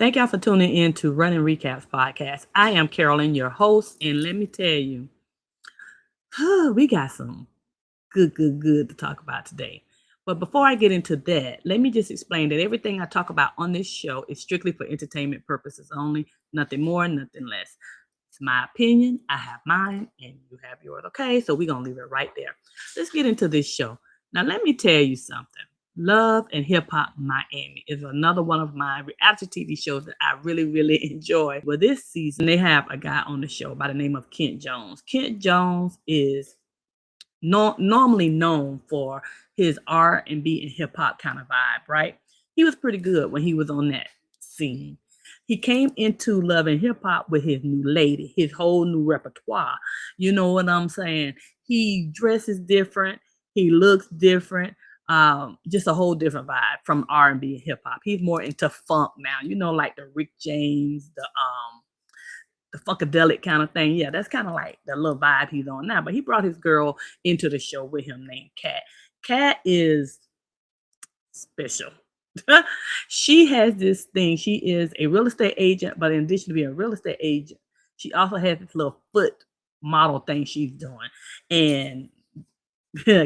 Thank y'all for tuning in to Running Recaps podcast. I am Carolyn, your host, and let me tell you, we got some good to talk about today. But before I get into that, let me just explain that everything I talk about on this show is strictly for entertainment purposes only, nothing more, nothing less. It's my opinion. I have mine, and you have yours. Okay, so we're gonna leave it right there. Let's get into this show. Now, let me tell you something. Love and Hip Hop Miami is another one of my reality TV shows that I really enjoy. Well, this season they have a guy on the show by the name of Kent Jones. Kent Jones is normally known for his R&B and hip hop kind of vibe, right? He was pretty good when he was on that scene. He came into love and hip hop with his new lady, his whole new repertoire. You know what I'm saying? He dresses different, he looks different, just a whole different vibe from R&B and hip hop. He's more into funk now, like the Rick James, the funkadelic kind of thing. Yeah, that's kind of like the little vibe he's on now. But he brought his girl into the show with him named Kat. Kat is special. She has this thing. She is a real estate agent, but in addition to being a real estate agent, she also has this little foot model thing she's doing. And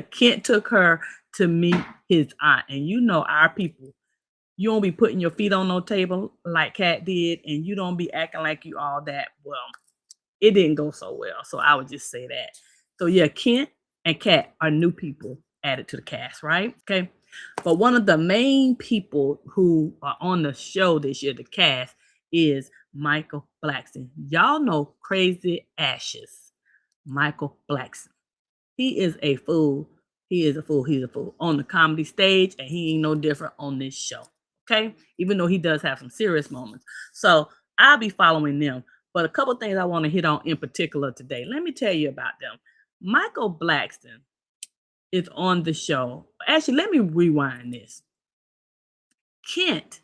Kent took her to meet his aunt. And our people, you don't be putting your feet on no table like Kat did, and you don't be acting like you all that. Well, it didn't go so well. So I would just say that. So yeah, Kent and Kat are new people added to the cast, right? Okay. But one of the main people who are on the show this year, the cast, is Michael Blackson. Y'all know Crazy Ashes. Michael Blackson. He is a fool. He is a fool. He's a fool on the comedy stage, and he ain't no different on this show. Okay, even though he does have some serious moments. So I'll be following them. But a couple things I want to hit on in particular today. Let me tell you about them. Michael Blackson is on the show. Actually, let me rewind this. Kent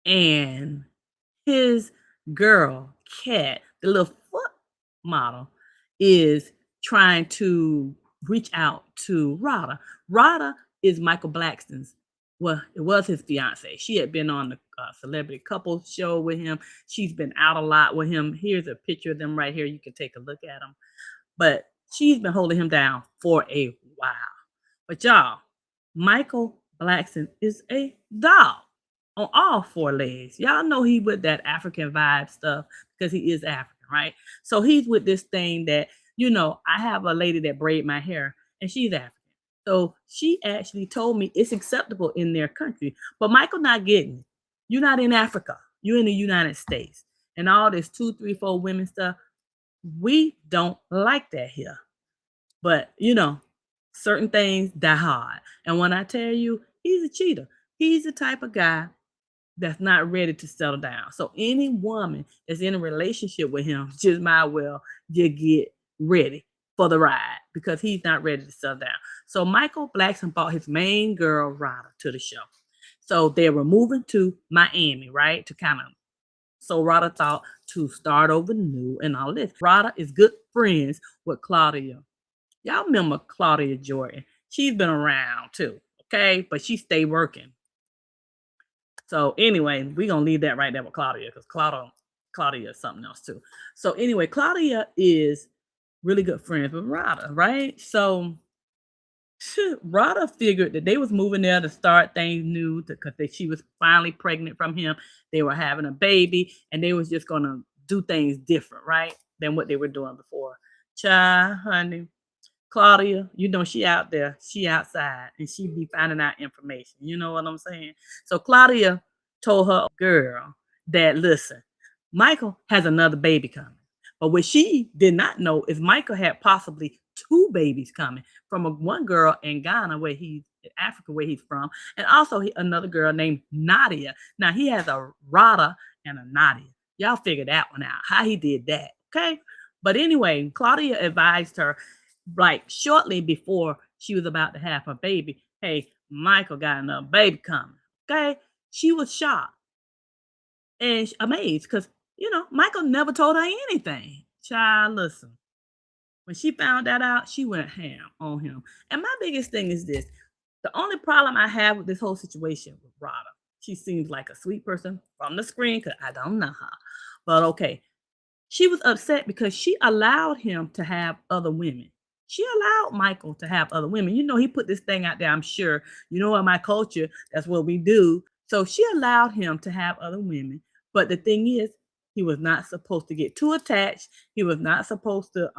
and his girl, Kat, the little foot model, is trying to reach out to Rada. Rada is Michael Blackston's, well, it was his fiance. She had been on the celebrity couple show with him. She's been out a lot with him. Here's a picture of them right here. You can take a look at them. But she's been holding him down for a while. But y'all, Michael Blackson is a dog on all four legs. Y'all know he with that African vibe stuff because he is African, right? So he's with this thing that, I have a lady that braid my hair and she's African. So she actually told me it's acceptable in their country. But Michael not getting it. You're not in Africa. You're in the United States. And all this 2, 3, 4 women stuff, we don't like that here. But, certain things die hard. And when I tell you, he's a cheater. He's the type of guy that's not ready to settle down. So any woman that's in a relationship with him just might well just get ready for the ride because he's not ready to settle down. So Michael Blackson brought his main girl, Rada, to the show. So they were moving to Miami, right? So Rada thought to start over new and all this. Rada is good friends with Claudia. Y'all remember Claudia Jordan. She's been around too, okay? But she stayed working. So anyway, we're going to leave that right there with Claudia because Claudia is something else too. So anyway, Claudia is really good friends with Rada, right? So Rada figured that they was moving there to start things new because she was finally pregnant from him. They were having a baby and they was just going to do things different, right? Than what they were doing before. Child, honey, Claudia, she out there, she outside, and she be finding out information. You know what I'm saying? So Claudia told her girl that, listen, Michael has another baby coming. But what she did not know is Michael had possibly 2 babies coming from one girl in Ghana, Africa, where he's from, and also another girl named Nadia. Now he has a Rada and a Nadia. Y'all figure that one out, how he did that, okay? But anyway, Claudia advised her, like shortly before she was about to have her baby, hey, Michael got another baby coming, okay? She was shocked and amazed because, Michael never told her anything. Child, listen. When she found that out, she went ham on him. And my biggest thing is this. The only problem I have with this whole situation with Rada, She seems like a sweet person from the screen because I don't know her. But okay, she was upset because she allowed him to have other women. She allowed Michael to have other women. You know, he put this thing out there, I'm sure. You know, in my culture, that's what we do. So she allowed him to have other women. But the thing is, he was not supposed to get too attached. He was not supposed to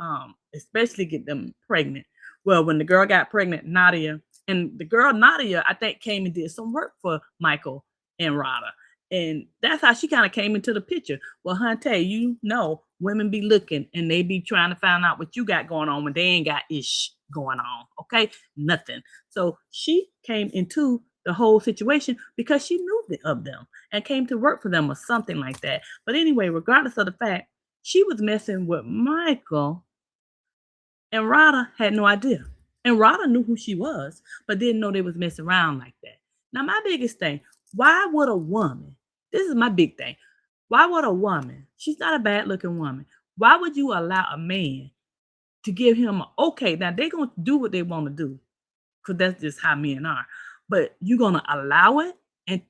especially get them pregnant. Well, when the girl got pregnant, Nadia, and the girl Nadia, I think, came and did some work for Michael and Rada. And that's how she kind of came into the picture. Well, Hunte, you know, women be looking and they be trying to find out what you got going on when they ain't got ish going on. Okay, nothing. So she came into the whole situation because she knew of them and came to work for them or something like that. But anyway, regardless of the fact, she was messing with Michael, and Rada had no idea. And Rada knew who she was, but didn't know they was messing around like that. Now, my biggest thing, why would a woman, this is my big thing, why would a woman, she's not a bad looking woman, why would you allow a man to give him, okay, now they're going to do what they want to do, because that's just how men are. But you're going to allow it, and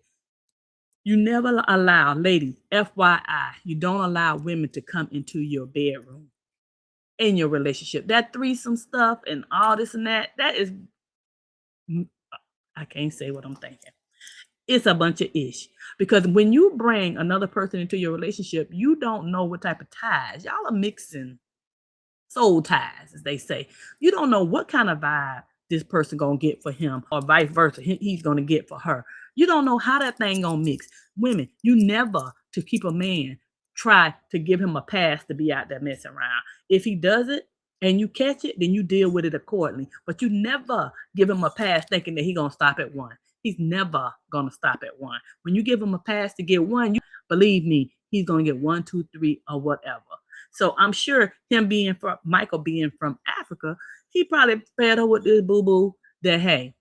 you never allow, ladies, FYI, you don't allow women to come into your bedroom in your relationship. That threesome stuff and all this and that is, I can't say what I'm thinking. It's a bunch of ish. Because when you bring another person into your relationship, you don't know what type of ties. Y'all are mixing soul ties, as they say. You don't know what kind of vibe this person gonna get for him, or vice versa, he's gonna get for her. You don't know how that thing gonna mix. Women, you never, to keep a man, try to give him a pass to be out there messing around. If he does it and you catch it, then you deal with it accordingly. But you never give him a pass thinking that he's gonna stop at one. He's never gonna stop at one. When you give him a pass to get one, you believe me, he's gonna get 1, 2, 3, or whatever. So I'm sure him being from Michael being from Africa, he probably fed her with this boo-boo that, hey,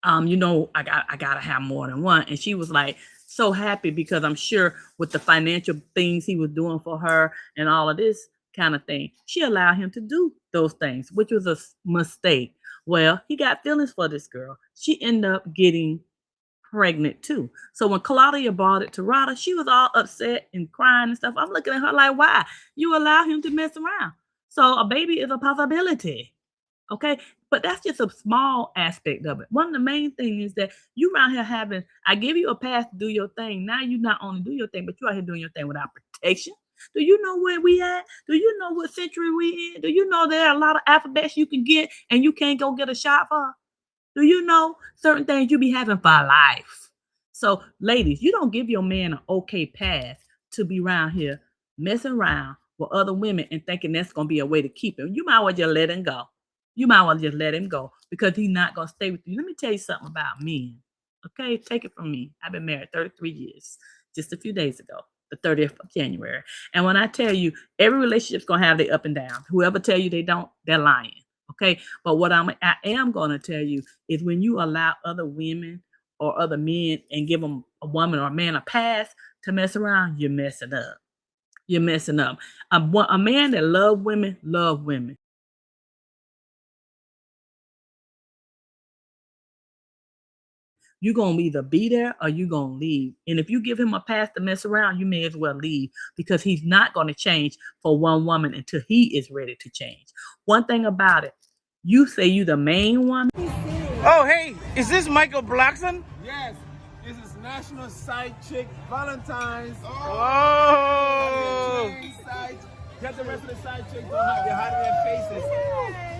you know, I gotta have more than one. And she was like so happy because I'm sure with the financial things he was doing for her and all of this kind of thing, she allowed him to do those things, which was a mistake. Well, he got feelings for this girl. She ended up getting pregnant too. So when Claudia brought it to Rada, she was all upset and crying and stuff. I'm looking at her like, why? You allow him to mess around. So a baby is a possibility. Okay. But that's just a small aspect of it. One of the main things is that you around here having, I give you a pass to do your thing. Now you not only do your thing, but you out here doing your thing without protection. Do you know where we at? Do you know what century we in? Do you know there are a lot of alphabets you can get and you can't go get a shot for? Do you know certain things you be having for life? So, ladies, you don't give your man an okay pass to be around here messing around with other women and thinking that's going to be a way to keep him. You might well just let him go. You might well just let him go because he's not going to stay with you. Let me tell you something about men. Okay, take it from me. I've been married 33 years, just a few days ago, the 30th of January. And when I tell you, every relationship's going to have their up and down. Whoever tell you they don't, they're lying. Okay, but what I am going to tell you is when you allow other women or other men and give them a woman or a man a pass to mess around, you're messing up. You're messing up. A man that love women, love women. You're going to either be there or you're going to leave. And if you give him a pass to mess around, you may as well leave because he's not going to change for one woman until he is ready to change. One thing about it, you say you the main woman. Oh, hey, is this Michael Blackson? Yes, this is National Side Chick Valentine's. Oh! Get the rest of the side chicks don't have, they're hiding their faces.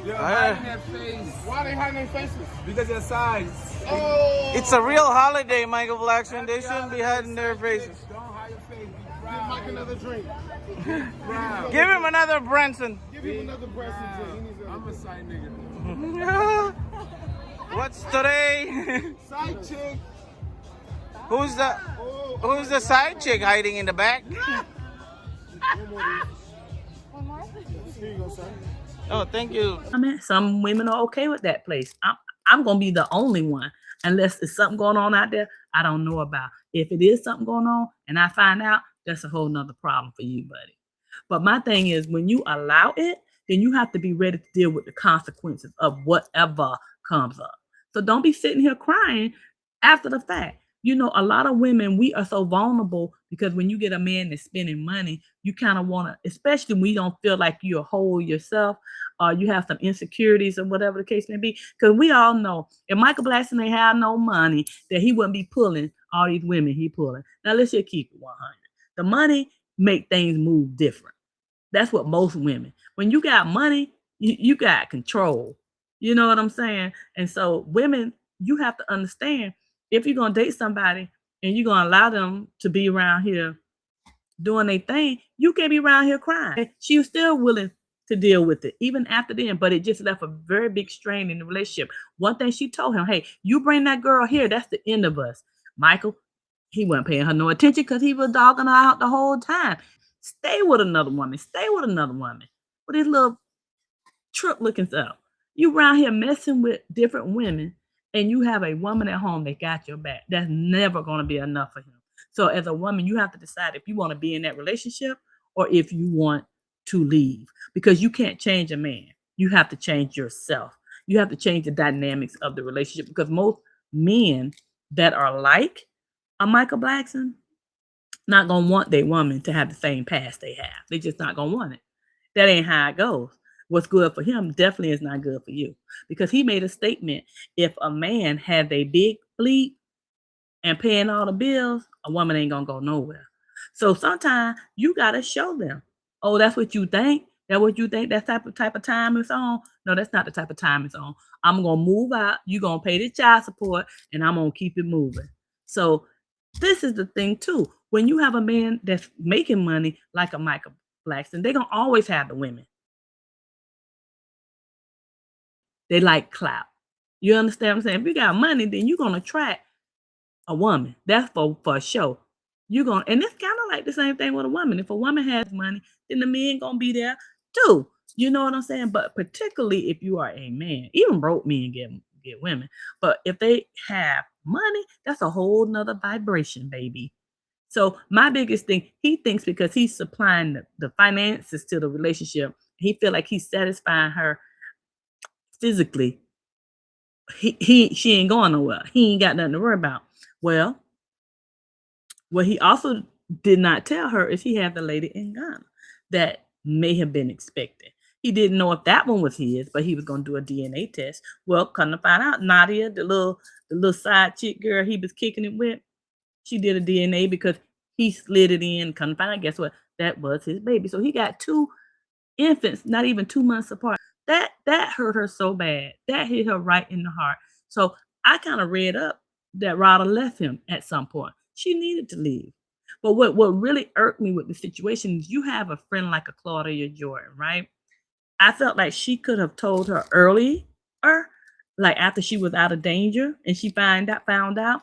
They're hiding their face. Why are they hiding their faces? Because they're sides. Oh! It's a real holiday, Michael Blackson. They shouldn't be hiding their faces. Don't hide your face. Be proud. Give Mike another drink. Proud. Give him another Branson. Give him another Branson drink. I'm a side nigga. What's today? Side chick. Who's the side chick hiding in the back? One more? Here you go, son. Oh, thank you. I mean, some women are okay with that place. I'm gonna be the only one unless there's something going on out there I don't know about. If it is something going on and I find out, that's a whole nother problem for you, buddy. But my thing is, when you allow it, then you have to be ready to deal with the consequences of whatever comes up. So don't be sitting here crying after the fact. A lot of women, we are so vulnerable because when you get a man that's spending money, you kind of want to, especially when you don't feel like you're whole yourself, or you have some insecurities or whatever the case may be. Because we all know if Michael Blackson ain't had no money, that he wouldn't be pulling all these women he pulling. Now let's just keep it 100. The money make things move different. That's what most women. When you got money, you got control. You know what I'm saying? And so women, you have to understand if you're gonna date somebody and you're gonna allow them to be around here doing their thing, you can't be around here crying. She was still willing to deal with it, even after then, but it just left a very big strain in the relationship. One thing she told him, hey, you bring that girl here, that's the end of us. Michael, he wasn't paying her no attention because he was dogging her out the whole time. Stay with another woman. Stay with another woman. With his little trip looking stuff. You around here messing with different women and you have a woman at home that got your back. That's never going to be enough for him. So as a woman, you have to decide if you want to be in that relationship or if you want to leave, because you can't change a man. You have to change yourself. You have to change the dynamics of the relationship, because most men that are like a Michael Blackson not gonna want their woman to have the same past they have. They just not gonna want it. That ain't how it goes. What's good for him definitely is not good for you, because he made a statement. If a man has a big fleet and paying all the bills, a woman ain't gonna go nowhere. So sometimes you gotta show them, oh, that's what you think. That what you think that type of time is on? No, that's not the type of time it's on. I'm gonna move out. You gonna pay the child support, and I'm gonna keep it moving. So this is the thing too. When you have a man that's making money like a Michael Blackson, they're gonna always have the women. They like clout. You understand what I'm saying? If you got money, then you're gonna attract a woman. That's for sure. You're gonna, and it's kind of like the same thing with a woman. If a woman has money, then the man gonna be there too. You know what I'm saying? But particularly if you are a man, even broke men get women. But if they have money, that's a whole nother vibration, baby. So my biggest thing, he thinks because he's supplying the finances to the relationship, he feel like he's satisfying her physically. She ain't going nowhere. He ain't got nothing to worry about. Well, what he also did not tell her is he had the lady in Ghana that may have been expected. He didn't know if that one was his, but he was going to do a DNA test. Well, come to find out, Nadia, the little side chick girl he was kicking it with, she did a DNA because he slid it in. Come to find out, guess what? That was his baby. So he got two infants, not even 2 months apart. That hurt her so bad. That hit her right in the heart. So I kind of read up that Rada left him at some point. She needed to leave. But what really irked me with the situation is you have a friend like a Claudia Jordan, right? I felt like she could have told her earlier, like after she was out of danger and she found out,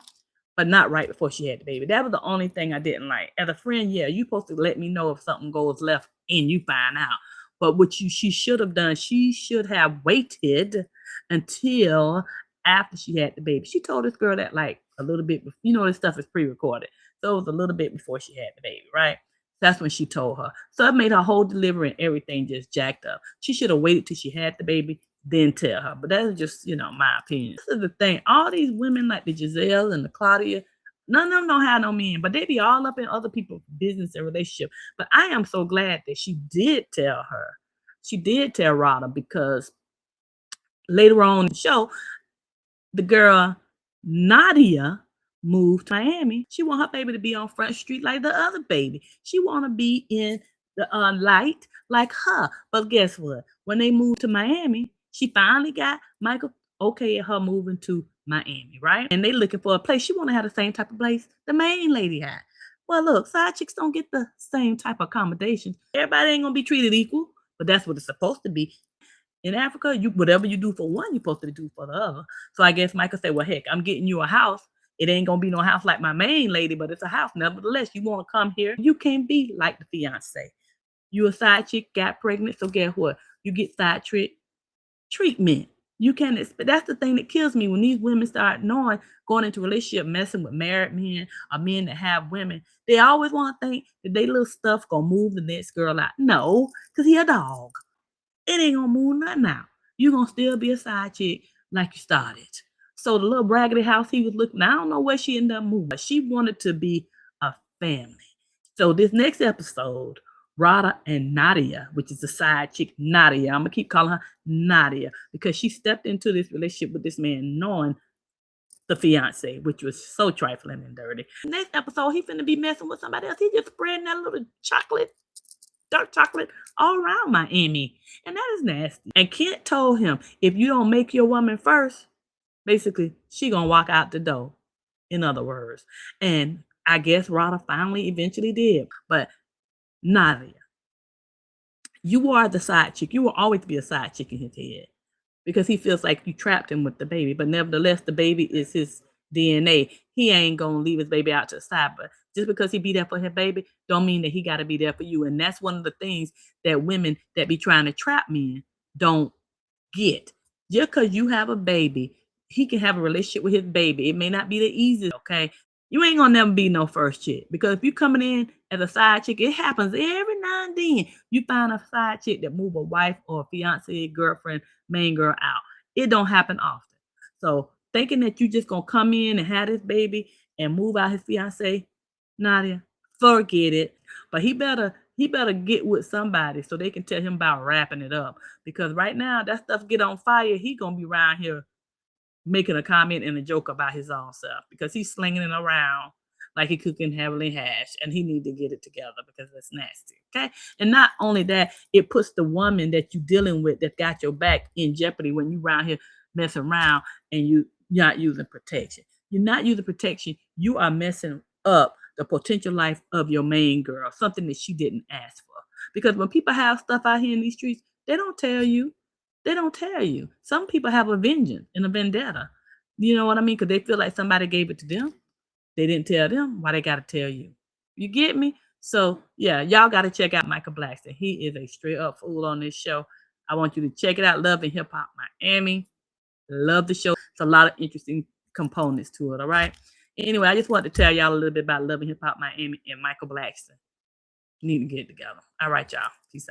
but not right before she had the baby. That was the only thing I didn't like. As a friend, yeah, you supposed to let me know if something goes left and you find out. But what she should have done, she should have waited until after she had the baby. She told this girl that like a little bit, this stuff is pre-recorded. So it was a little bit before she had the baby, right? That's when she told her. So it made her whole delivery and everything just jacked up. She should have waited till she had the baby, then tell her. But that's just, my opinion. This is the thing. All these women like the Giselle and the Claudia, none of them don't have no men, but they be all up in other people's business and relationship. But I am so glad that she did tell her. She did tell Rada, because later on in the show, the girl Nadia moved to Miami. She want her baby to be on Front Street like the other baby. She want to be in the light like her. But guess what? When they moved to Miami, she finally got Michael okay at her moving to Miami, right? And they looking for a place. She want to have the same type of place the main lady had. Well, look, side chicks don't get the same type of accommodations. Everybody ain't gonna be treated equal, but that's what it's supposed to be. In Africa, whatever you do for one, you're supposed to do for the other. So I guess Michael said, well, heck, I'm getting you a house. It ain't gonna be no house like my main lady, but it's a house. Nevertheless, you want to come here. You can't be like the fiance. You a side chick, got pregnant, so guess what? You get side chick treatment. You can't expect. That's the thing that kills me when these women start knowing, going into a relationship, messing with married men or men that have women. They always want to think that they little stuff gonna move the next girl out. No, because he a dog. It ain't gonna move nothing out. You gonna still be a side chick like you started. So the little raggedy house he was looking, I don't know where she ended up moving, but she wanted to be a family. So this next episode, Rada and Nadia, which is the side chick, Nadia. I'm gonna keep calling her Nadia because she stepped into this relationship with this man knowing the fiance, which was so trifling and dirty. Next episode, he finna be messing with somebody else. He just spreading that little chocolate, dark chocolate, all around Miami. And that is nasty. And Kent told him, if you don't make your woman first, basically, she gonna walk out the door, in other words. And I guess Rada finally eventually did. But Nadia, you are the side chick. You will always be a side chick in his head because he feels like you trapped him with the baby. But nevertheless, the baby is his DNA. He ain't gonna leave his baby out to the side. But just because he be there for his baby, don't mean that he got to be there for you. And that's one of the things that women that be trying to trap men don't get. Just because you have a baby, he can have a relationship with his baby. It may not be the easiest, okay? You ain't gonna never be no first chick because if you coming in as a side chick, it happens every now and then. You find a side chick that move a wife or a fiance, girlfriend, main girl out. It don't happen often. So thinking that you just gonna come in and have this baby and move out his fiance, Nadia, forget it. But he better get with somebody so they can tell him about wrapping it up. Because right now that stuff get on fire, he gonna be around here making a comment and a joke about his own self because he's slinging it around like he cooking heavily hash, and he need to get it together because it's nasty. Okay, and not only that, it puts the woman that you dealing with that got your back in jeopardy when you around here messing around and you're not using protection. You're not using protection. You are messing up the potential life of your main girl, something that she didn't ask for. Because when people have stuff out here in these streets, they don't tell you. They don't tell you. Some people have a vengeance and a vendetta. You know what I mean? Because they feel like somebody gave it to them. They didn't tell them. Why they got to tell you? You get me? So, yeah, y'all got to check out Michael Blackson. He is a straight up fool on this show. I want you to check it out. Love and Hip Hop Miami. Love the show. It's a lot of interesting components to it, all right? Anyway, I just wanted to tell y'all a little bit about Love and Hip Hop Miami and Michael Blackson. You need to get it together. All right, y'all. Peace out.